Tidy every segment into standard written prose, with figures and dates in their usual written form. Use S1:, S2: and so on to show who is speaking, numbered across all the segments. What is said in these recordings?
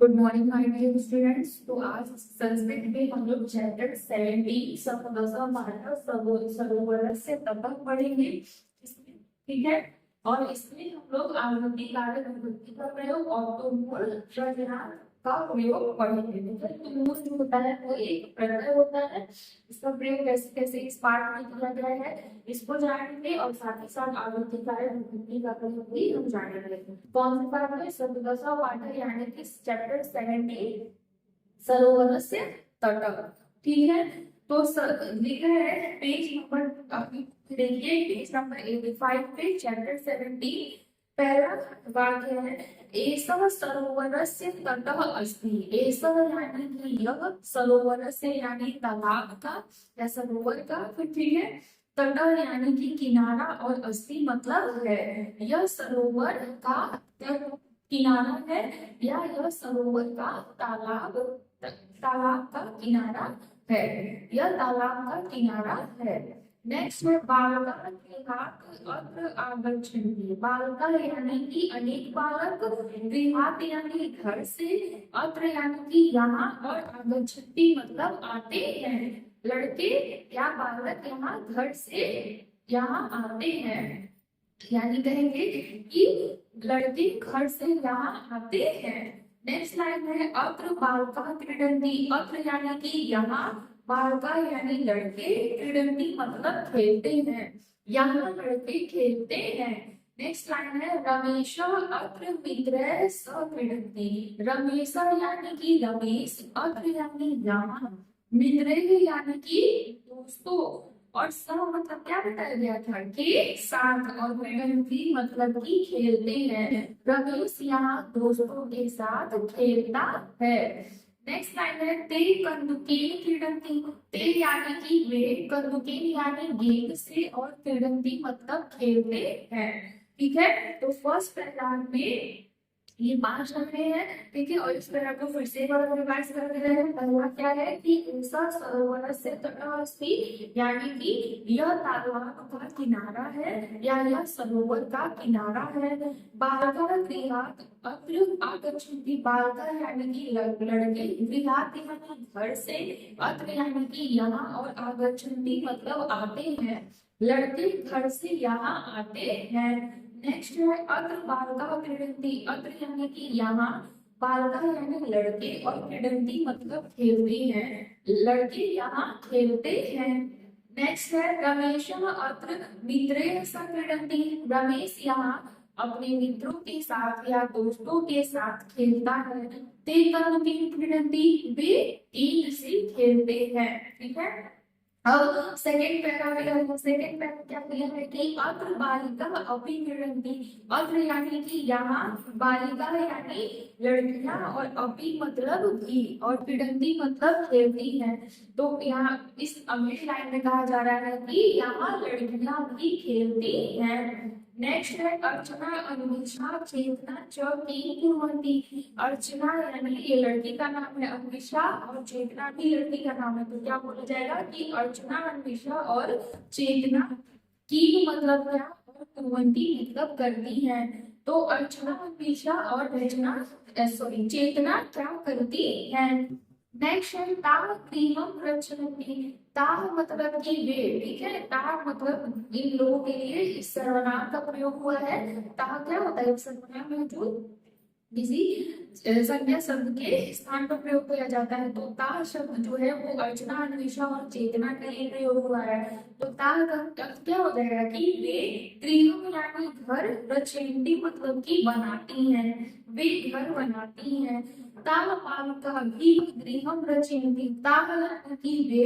S1: Good morning my dear students. तो आज संस्कृत में हम लोग चैप्टर 17 सरोवर से तब तक पढ़ेंगे। ठीक है। और इसमें हम लोग आवर्ती कारक विभक्ति का प्रयोग और तुमुल प्रविधान का प्रयोग पढ़ेंगे। ठीक है। तुमुल जो होता है वो एक प्रत्यय होता है। इसका प्रयोग कैसे कैसे इस पाठ में किया गया है इसको जानेंगे और साथ ही साथ आवर्ती कारक विभक्ति का प्रयोग भी हम जानेंगे। कौन से पाठ में? 17वां पाठ है, यानी कि चैप्टर 17 सरोवर से तट। ठीक है। तो लिखा है पेज नंबर, अभी देखिए पेज नंबर 85 पे चैप्टर 17 पहला वाक्य है एषः सरोवरस्य तटः अस्ति। एषः यानी कि यह सरोवरस्य यानी तालाब का या सरोवर का। फिर ठीक है। तट यानी कि किनारा और अस्ति मतलब है। यह सरोवर का किनारा है या यह सरोवर का तालाब का किनारा है। यह तालाब का किनारा है। नेक्स्ट है बालका गृहात् अत्र आगच्छन्ति। बालका यानी कि अनेक बालक, गृहात् यानी घर से, अत्र यानी कि यहाँ, और आगच्छन्ति मतलब आते हैं। लड़के या बालक यहाँ घर से यहाँ आते हैं, यानी कहेंगे कि लड़के घर से यहाँ आते हैं। नेक्स्ट लाइन है अत्र बालका क्रीडन्ति। अत्र यानी कि यहाँ, बालका यानी लड़के, क्रीडन्ति मतलब खेलते हैं, यहाँ लड़के खेलते हैं। नेक्स्ट लाइन है रमेश अत्र मित्रैः सह क्रीडन्ति। रमेश यानी कि रमेश, अत्र यानी यहाँ, मित्रैः यानी कि दोस्तों, और सह मतलब क्या बताया गया था कि साथ, और क्रीडन्ति मतलब कि खेलते हैं। रमेश यहाँ दोस्तों के साथ खेलता है। नेक्स्ट लाइन है ते कंदुकेन क्रीडन्ति। ते यानी कि वे, कंदुकेन यानी गेंद से, और क्रीडन्ति मतलब खेलते हैं। ठीक है। तो फर्स्ट पैराग्राफ में ये 5 लाइनें हैं। ठीक है। और इस पैराग्राफ को फिर से एक बार रिवाइज कर रहे हैं। पहला क्या है कि ऐसा सरोवर से तटः अस्ति, यानी कि यह तालाब का किनारा है या यह सरोवर का किनारा है। बालका गृहात् अत्र आगच्छन्ति। बालका यानी कि लड़के, गृहात् यानी घर से, अत्र यानी कि यहाँ, और आगच्छन्ति मतलब आते हैं। लड़के घर से यहाँ आते हैं। नेक्स्ट है अत्र बालका क्रीडन्ति। अत्र यानी कि यहाँ, बालका यानी लड़के, और क्रीडन्ति मतलब खेलते हैं, लड़के यहाँ खेलते हैं। नेक्स्ट है रमेश अत्र मित्रैः सह क्रीडन्ति। रमेश यहाँ अपने मित्रों के साथ या दोस्तों के साथ खेलता है। ते कंदुकेन क्रीडन्ति। वे गेंद से खेलते हैं। ठीक है। अब सेकंड पैरा क्या किया है कि अत्र बालिका अपि क्रीडन्ति। अत्र यानी कि यहाँ, बालिका यानी लड़कियां, और अपि मतलब भी, और क्रीडन्ति मतलब खेलती हैं। तो यहाँ इस अगली लाइन में कहा जा रहा है कि यहाँ लड़कियां भी खेलती हैं। नेक्स्ट है अर्चना अन्विषा चेतना च किं कुर्वन्ति। अर्चना यानी ये लड़की का नाम है, अन्विषा और चेतना भी लड़की का नाम है। तो क्या बोला जाएगा कि अर्चना, अन्विषा और चेतना की मतलब क्या, और कुर्वन्ति मतलब करती हैं। तो अर्चना, अन्विषा और चेतना क्या करती है। नेक्स्ट है ताः गृहं रचयन्ति। ताः मतलब कि वे। ठीक है। ताः मतलब इन लोगों के लिए इस सर्वनाम का प्रयोग हुआ है। ताः क्या होता है? सर्वनाम है जो किसी संज्ञा शब्द के स्थान पर प्रयोग किया जाता है। तो ताः शब्द जो है वो अर्चना, अन्वेषा और चेतना के लिए प्रयोग हुआ है। तो ताः का अर्थ क्या हो जाएगा कि वे गृहं यानी घर, रचयन्ति मतलब कि बनाती हैं, वे घर बनाती हैं। ताः बालकाः गृहं रचयन्ति। ताः यानी कि वे,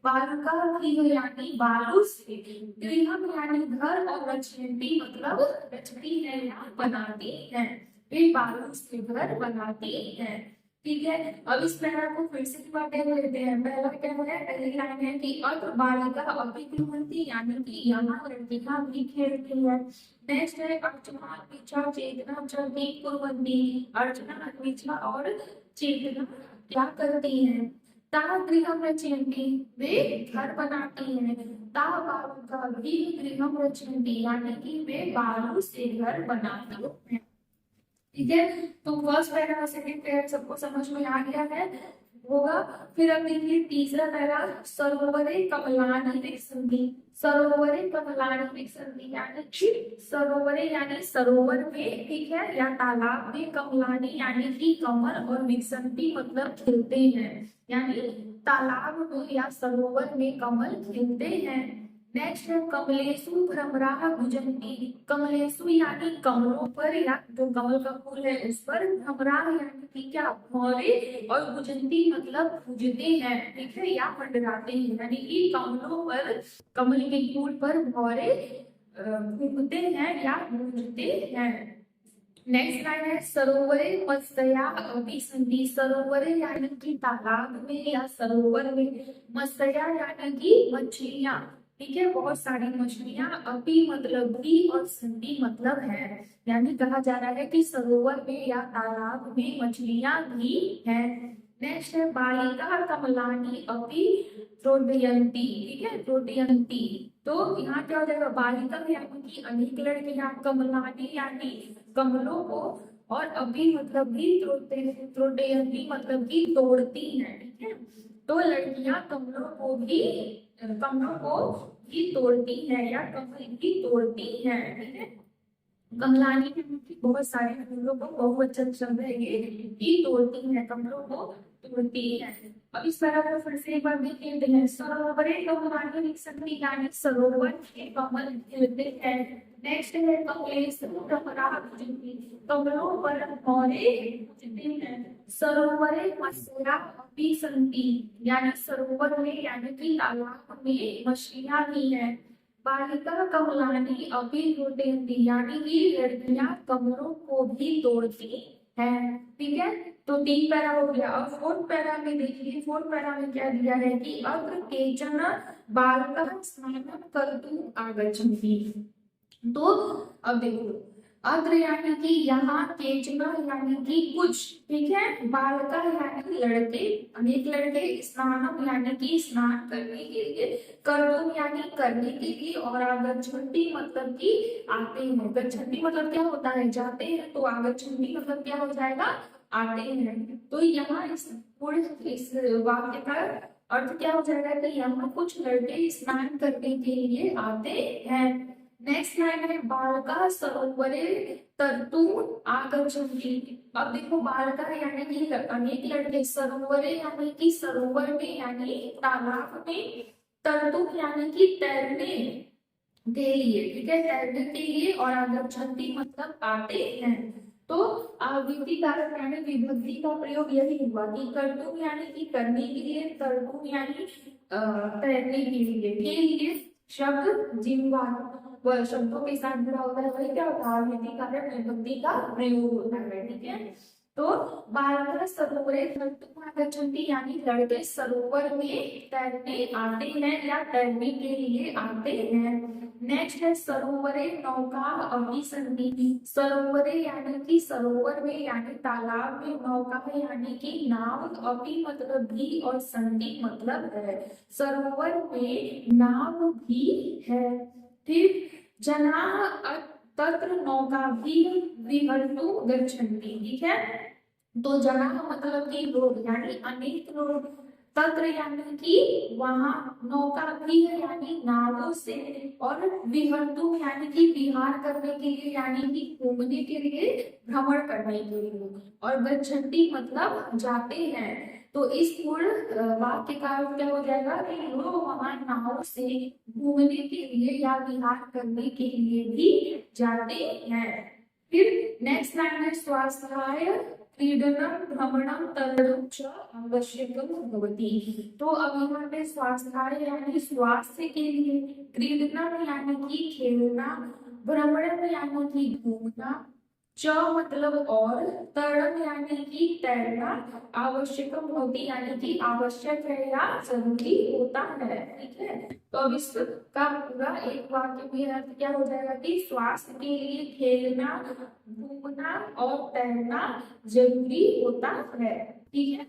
S1: बालकाः यानी बालों से, गृहं यानी घर, और रचयन्ति मतलब रचती है या बनाती है। वे बालों से घर बनाती हैं। ठीक है। अब इस पैरा को फिर से देख लेते हैं। पहला क्या है? पहली लाइन है कि अत्र बालिका अपि क्रीडन्ति, यानी कि यहाँ लड़कियां भी खेलती हैं। नेक्स्ट है अर्चना, अन्विषा, चेतना च किं कुर्वन्ति। अर्चना, अन्विषा और चेतना क्या करती हैं। ताः गृहं रचयन्ति। वे घर बनाती हैं। ताः बालिकाः गृहं रचयन्ति, यानी कि वे बालों से घर बनाती हैं। ठीक है। तो फर्स्ट पैरा और सेकंड पैरा सबको समझ में आ गया है होगा। फिर अब देखिए तीसरा पैरा, सरोवरे कमलानि विकसन्ति। सरोवरे कमलानि विकसन्ति यानी कि सरोवरे यानी सरोवर में, ठीक है, या तालाब में, कमलानि यानी कि कमल, और विकसन्ति मतलब खिलते हैं, यानी तालाब में या सरोवर में कमल खिलते हैं। नेक्स्ट है कमलेशु भ्रमराः गुंजन्ति। कमलेशु यानी कमलों पर, या जो कमल का फूल है उस पर, भ्रमराः यानी कि क्या, भौरे, और गुंजन्ति मतलब गूंजते हैं, ठीक है, या मंडराते हैं, यानी कि कमलों पर, कमल के फूल पर भौरे घूमते हैं या गूंजते हैं। नेक्स्ट लाइन है सरोवरे मत्स्या अपि सन्ति। सरोवरे यानी कि तालाब में या सरोवर में, मत्स्या यानी कि मछलियां, ठीक है, बहुत सारी मछलियां, अपि मतलब भी, और सन्ति मतलब है, यानी कहा जा रहा है कि सरोवर में या तालाब में मछलियां भी हैं। नेक्स्ट है बालिका कमलानि अपि रोदयन्ति, ठीक है, रोदयन्ति। तो यहाँ क्या हो जाएगा, बालिका यानी कि अनेक लड़कियां, कमलानि यानी कमलों को, और अभी मतलब भी, रोदयन्ति मतलब कि तोड़ती हैं, ठीक है। तो लड़कियां कमलों को भी तोड़ती है, या कमल भी तोड़ती है, ठीक है। कमलानी की बहुत सारे फूलों को, बहुवचन शब्द है ये, की तोड़ती है, कमलों को तोड़ती है। अब इस तरह को फिर से एक बार देख लेते हैं। सरोवरे कमलानि विकसन्ति यानी सरोवर के कमल खिलते हैं। नेक्स्ट है कमलेशु भ्रमराः गुंजन्ति। कमलों पर भौरे गूंजते हैं। सरोवरे मत्स्या अपि सन्ति यानी सरोवर में यानी कि तालाब में मछलियां भी हैं। बालिका कमलानि अपि रोदयन्ति यानी कि लड़कियां कमलों को भी तोड़ती है, ठीक है। तो 3 पैरा हो गया। अब 4th पैरा में देखिए, 4th पैरा में क्या दिया है कि अग्र केचन बालकः स्नानं कर्तुम् आगच्छन्ति। तो अब देखो, अग्र यानी कि यहाँ, केचन यानी कि कुछ, ठीक है, बालका यानी लड़के, अनेक लड़के, स्नानम यानी कि स्नान करने के लिए, कर्तुम यानी करने के लिए, और आगच्छन्ति मतलब कि आते हैं। गच्छन्ति मतलब क्या होता है, जाते हैं, तो आगच्छन्ति मतलब क्या हो जाएगा, आते हैं। तो यहाँ इस पूरे इस वाक्य का अर्थ क्या हो जाएगा कि यहाँ कुछ लड़के स्नान करने के लिए आते हैं। नेक्स्ट लाइन है बालका सरोवरे तरतुम् आगच्छन्ति। अब देखो बालका यानी कि अनेक लड़के, सरोवरे यानी कि सरोवर में यानी तालाब में, तरतुम् यानी कि तैरने के लिए, ठीक है, तैरने के लिए, और आगच्छन्ति मतलब आते हैं। तो विधि कारक यानी विभक्ति का प्रयोग यही हुआ कि कर्तुम यानी कि करने के लिए, तरतुम् यानी तैरने के लिए शब्द जिनवा वह शब्दों के साथ जुड़ा होता है, वही क्या होता है, विधि कारक विभक्ति का प्रयोग होता है, ठीक है। तो बालका सरोवरे तरतुम् आगच्छन्ति यानी लड़के सरोवर में तैरने आते हैं या तैरने के लिए आते हैं। नेक्स्ट है सरोवरे नौका अपि सन्ति। सरोवरे यानी कि सरोवर में यानी तालाब में, नौका यानी कि नाव, अपि मतलब भी, और सन्ति मतलब है, सरोवर में नाव भी है, ठीक। जनाः तत्र नौकाभिः विहर्तुं गच्छन्ति, ठीक है। तो जनाः मतलब कि लोग, यानी अनेक लोग, तत्र यानी कि वहां, नौकाभिः यानी नावों से, और विहर्तुं यानी कि विहार करने के लिए, यानी कि घूमने के लिए, भ्रमण करने के लिए, और गच्छन्ति मतलब जाते हैं। तो इस पूर्ण वाक्य का अर्थ क्या हो जाएगा कि लोग वहां नाव से घूमने के लिए या विहार करने के लिए भी जाते हैं। फिर नेक्स्ट लाइन है स्वास्थ्याय क्रीडनम भ्रमणम तरणं च आवश्यकं भवति। तो अब यहाँ पे स्वास्थ्याय यानी स्वास्थ्य के लिए, क्रीडनम यानी कि खेलना, भ्रमणम यानी कि घूमना, च मतलब और, तरण यानी कि तैरना, आवश्यकम होती यानी कि आवश्यक है या जरूरी होता है, ठीक है। तो अब इसका पूरा एक वाक्य में अर्थ क्या हो जाएगा कि स्वास्थ्य के लिए खेलना, घूमना और तैरना जरूरी होता है, ठीक है।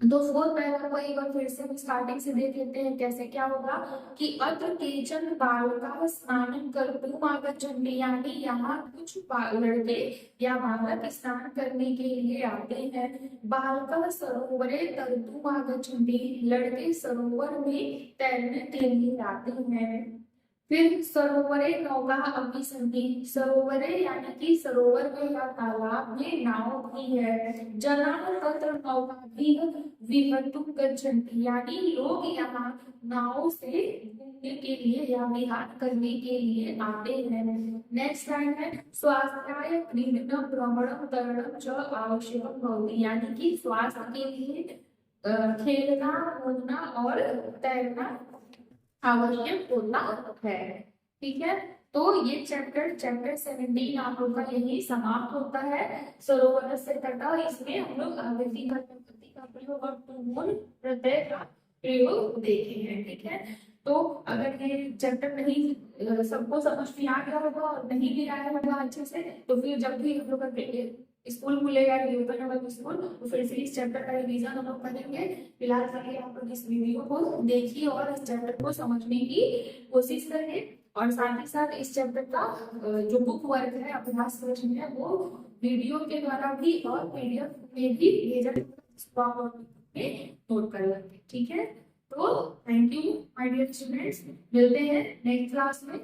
S1: तो फोर्थ पैरा को एक बार फिर से हम स्टार्टिंग से देख लेते हैं कैसे क्या होगा कि अत्र केचन बालका स्नान कर्तुम आगच्छन्ति, यानी यहाँ कुछ लड़के या बालक स्नान करने के लिए आते हैं। बालका सरोवरे तरतुम आगच्छन्ति, लड़के सरोवर में तैरने के लिए आते हैं। फिर सरोवरे नौका अपनी संधि, सरोवरे यानी कि सरोवर में या तालाब में नाव भी है। जना तत्र नौका भी विहतुम गच्छन्ति, यानी लोग यहाँ नाव से घूमने के लिए या विहार करने के लिए आते हैं। नेक्स्ट लाइन है स्वास्थ्याय क्रीडनम भ्रमणम तरणम च आवश्यकम भवति, यानी कि स्वास्थ्य के लिए खेलना कूदना और तैरना आवश्यक होता है। ठीक है, तो ये चैप्टर 17 आप लोग का यही समाप्त होता है। सरोवर से तटा, इसमें हम लोग आवृत्ति का प्रयोग और तुमुल प्रत्यय का प्रयोग देखे हैं। ठीक है, तो अगर ये चैप्टर नहीं सबको समझ में आ गया होगा और नहीं भी आया होगा अच्छे से, तो फिर जब भी हम लोग का स्कूल खुलेगा, ओपन होगा स्कूल, तो फिर से इस चैप्टर का रिवीजन हम लोग करेंगे। फिलहाल के लिए आप लोग इस वीडियो को देखिए और इस चैप्टर को समझने की कोशिश करें, और साथ ही साथ इस चैप्टर का जो बुक वर्क है, अभ्यास प्रश्न है, वो वीडियो के द्वारा भी और पीडीएफ में भी भेजा नोट कर लेंगे। ठीक है, तो thank you my dear students, मिलते हैं नेक्स्ट क्लास में।